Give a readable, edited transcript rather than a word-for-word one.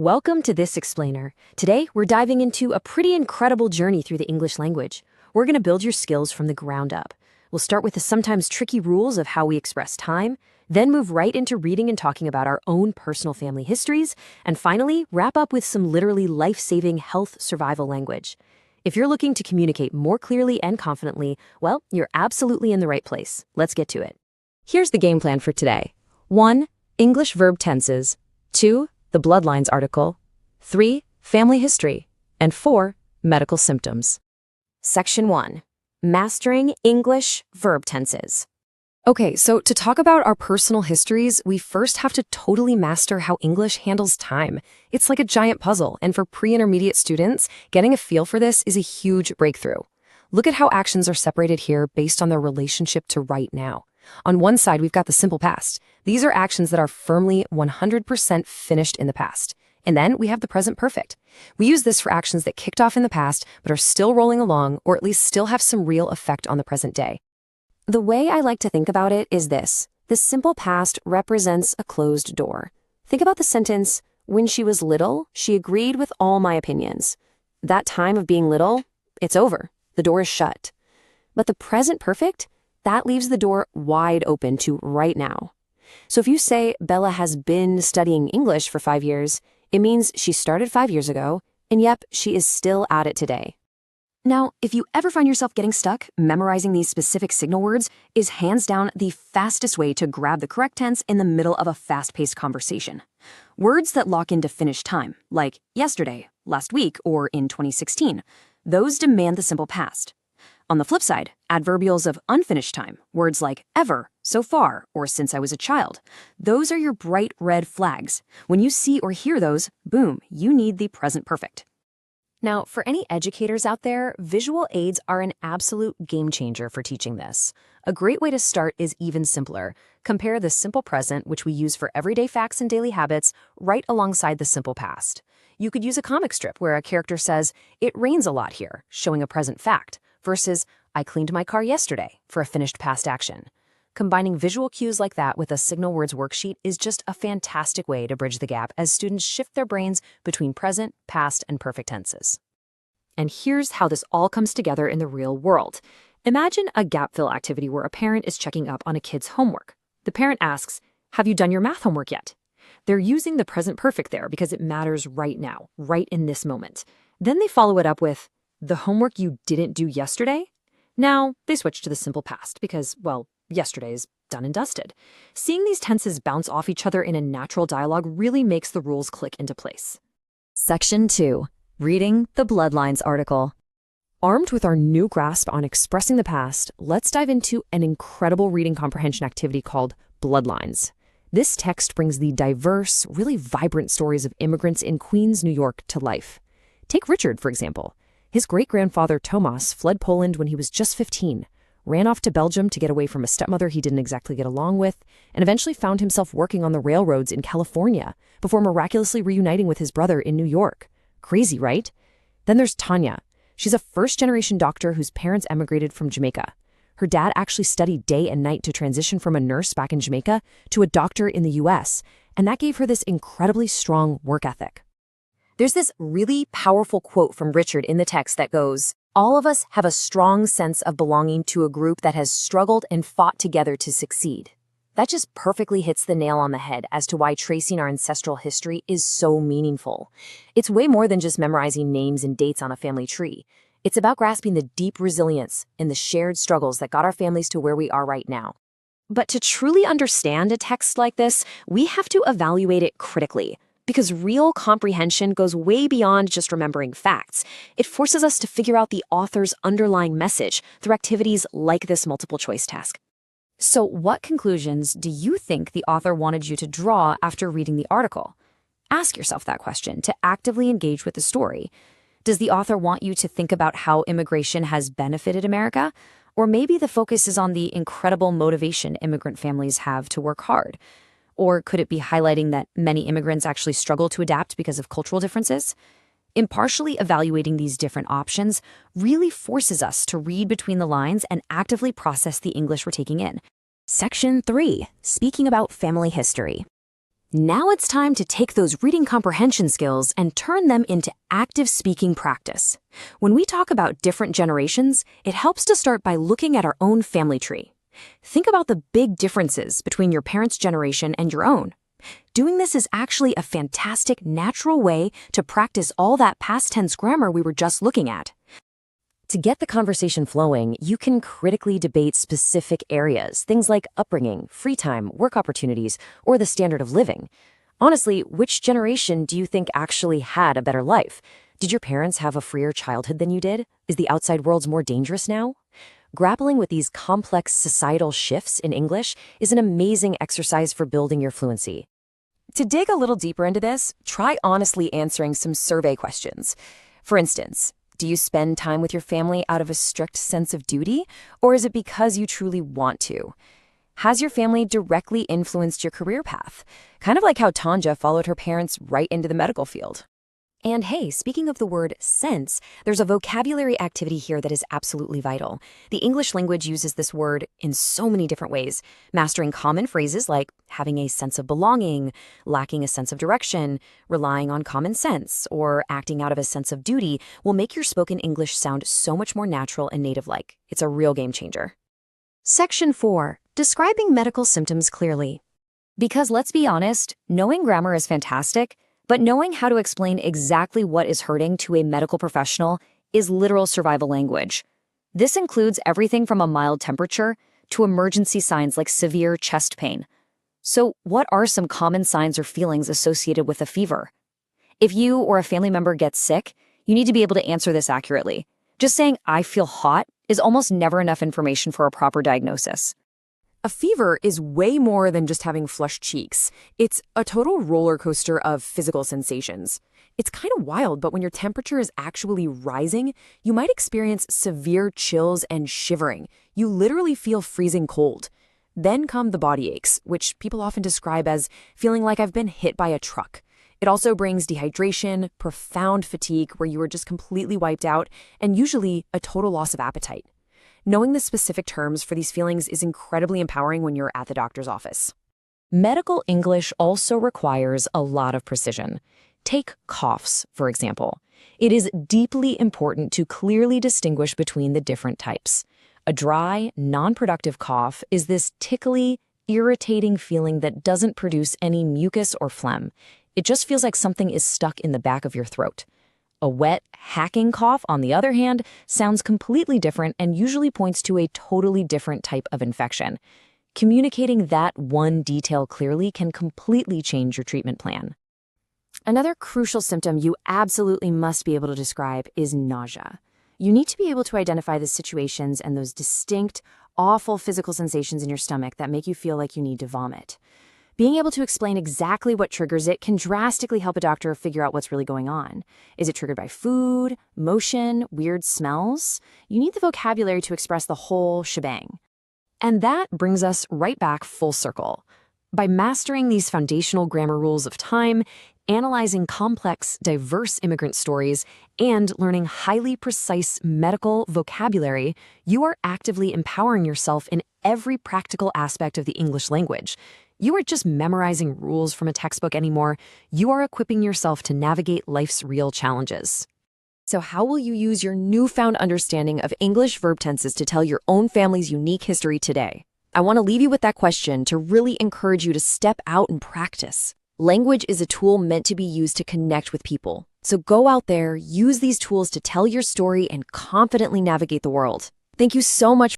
Welcome to This Explainer. Today, we're diving into a pretty incredible journey through the English language. We're going to build your skills from the ground up. We'll start with the sometimes tricky rules of how we express time, then move right into reading and talking about our own personal family histories, and finally, wrap up with some literally life-saving health survival language. If you're looking to communicate more clearly and confidently, well, you're absolutely in the right place. Let's get to it. Here's the game plan for today. 1. English verb tenses. 2. The Bloodlines article. 3. Family history. And 4. Medical symptoms. Section 1. Mastering English verb tenses. Okay, so to talk about our personal histories, we first have to totally master how English handles time. It's like a giant puzzle, and for pre-intermediate students, getting a feel for this is a huge breakthrough. Look at how actions are separated here based on their relationship to right now. On one side, we've got the simple past. These are actions that are firmly 100% finished in the past. And then we have the present perfect. We use this for actions that kicked off in the past but are still rolling along, or at least still have some real effect on the present day. The way I like to think about it is this. The simple past represents a closed door. Think about the sentence, "When she was little, she agreed with all my opinions." That time of being little, it's over. The door is shut. But the present perfect, that leaves the door wide open to right now. So if you say Bella has been studying English for 5 years, it means she started 5 years ago, and yep, she is still at it today. Now, if you ever find yourself getting stuck, memorizing these specific signal words is hands down the fastest way to grab the correct tense in the middle of a fast-paced conversation. Words that lock into finished time, like yesterday, last week, or in 2016, those demand the simple past. On the flip side, adverbials of unfinished time, words like ever, so far, or since I was a child, those are your bright red flags. When you see or hear those, boom, you need the present perfect. Now, for any educators out there, visual aids are an absolute game changer for teaching this. A great way to start is even simpler. Compare the simple present, which we use for everyday facts and daily habits, right alongside the simple past. You could use a comic strip where a character says, "It rains a lot here," showing a present fact, versus "I cleaned my car yesterday," for a finished past action. Combining visual cues like that with a signal words worksheet is just a fantastic way to bridge the gap as students shift their brains between present, past, and perfect tenses. And here's how this all comes together in the real world. Imagine a gap fill activity where a parent is checking up on a kid's homework. The parent asks, "Have you done your math homework yet?" They're using the present perfect there because it matters right now, right in this moment. Then they follow it up with, "The homework you didn't do yesterday?" Now, they switch to the simple past because, well, yesterday's done and dusted. Seeing these tenses bounce off each other in a natural dialogue really makes the rules click into place. Section 2. Reading the Bloodlines article. Armed with our new grasp on expressing the past, let's dive into an incredible reading comprehension activity called Bloodlines. This text brings the diverse, really vibrant stories of immigrants in Queens, New York to life. Take Richard, for example. His great-grandfather Tomas fled Poland when he was just 15, ran off to Belgium to get away from a stepmother he didn't exactly get along with, and eventually found himself working on the railroads in California before miraculously reuniting with his brother in New York. Crazy, right? Then there's Tanya. She's a first-generation doctor whose parents emigrated from Jamaica. Her dad actually studied day and night to transition from a nurse back in Jamaica to a doctor in the US, and that gave her this incredibly strong work ethic. There's this really powerful quote from Richard in the text that goes, "All of us have a strong sense of belonging to a group that has struggled and fought together to succeed." That just perfectly hits the nail on the head as to why tracing our ancestral history is so meaningful. It's way more than just memorizing names and dates on a family tree. It's about grasping the deep resilience and the shared struggles that got our families to where we are right now. But to truly understand a text like this, we have to evaluate it critically. Because real comprehension goes way beyond just remembering facts. It forces us to figure out the author's underlying message through activities like this multiple choice task. So what conclusions do you think the author wanted you to draw after reading the article? Ask yourself that question to actively engage with the story. Does the author want you to think about how immigration has benefited America? Or maybe the focus is on the incredible motivation immigrant families have to work hard? Or could it be highlighting that many immigrants actually struggle to adapt because of cultural differences? Impartially evaluating these different options really forces us to read between the lines and actively process the English we're taking in. Section 3. Speaking about family history. Now it's time to take those reading comprehension skills and turn them into active speaking practice. When we talk about different generations, it helps to start by looking at our own family tree. Think about the big differences between your parents' generation and your own. Doing this is actually a fantastic, natural way to practice all that past tense grammar we were just looking at. To get the conversation flowing, you can critically debate specific areas, things like upbringing, free time, work opportunities, or the standard of living. Honestly, which generation do you think actually had a better life? Did your parents have a freer childhood than you did? Is the outside world more dangerous now? Grappling with these complex societal shifts in English is an amazing exercise for building your fluency. To dig a little deeper into this, try honestly answering some survey questions. For instance, do you spend time with your family out of a strict sense of duty, or is it because you truly want to? Has your family directly influenced your career path? Kind of like how Tanja followed her parents right into the medical field. And hey, speaking of the word sense, there's a vocabulary activity here that is absolutely vital. The English language uses this word in so many different ways. Mastering common phrases like having a sense of belonging, lacking a sense of direction, relying on common sense, or acting out of a sense of duty will make your spoken English sound so much more natural and native-like. It's a real game changer. Section 4. Describing medical symptoms clearly. Because let's be honest, knowing grammar is fantastic, but knowing how to explain exactly what is hurting to a medical professional is literal survival language. This includes everything from a mild temperature to emergency signs like severe chest pain. So, what are some common signs or feelings associated with a fever? If you or a family member gets sick, you need to be able to answer this accurately. Just saying, "I feel hot," is almost never enough information for a proper diagnosis. A fever is way more than just having flushed cheeks. It's a total roller coaster of physical sensations. It's kind of wild, but when your temperature is actually rising, you might experience severe chills and shivering. You literally feel freezing cold. Then come the body aches, which people often describe as feeling like I've been hit by a truck. It also brings dehydration, profound fatigue where you are just completely wiped out, and usually a total loss of appetite. Knowing the specific terms for these feelings is incredibly empowering when you're at the doctor's office. Medical English also requires a lot of precision. Take coughs, for example. It is deeply important to clearly distinguish between the different types. A dry, non-productive cough is this tickly, irritating feeling that doesn't produce any mucus or phlegm. It just feels like something is stuck in the back of your throat. A wet, hacking cough, on the other hand, sounds completely different and usually points to a totally different type of infection. Communicating that one detail clearly can completely change your treatment plan. Another crucial symptom you absolutely must be able to describe is nausea. You need to be able to identify the situations and those distinct, awful physical sensations in your stomach that make you feel like you need to vomit. Being able to explain exactly what triggers it can drastically help a doctor figure out what's really going on. Is it triggered by food, motion, weird smells? You need the vocabulary to express the whole shebang. And that brings us right back full circle. By mastering these foundational grammar rules of time, analyzing complex, diverse immigrant stories, and learning highly precise medical vocabulary, you are actively empowering yourself in every practical aspect of the English language. You aren't just memorizing rules from a textbook anymore. You are equipping yourself to navigate life's real challenges. So how will you use your newfound understanding of English verb tenses to tell your own family's unique history today? I want to leave you with that question to really encourage you to step out and practice. Language is a tool meant to be used to connect with people. So go out there, use these tools to tell your story and confidently navigate the world. Thank you so much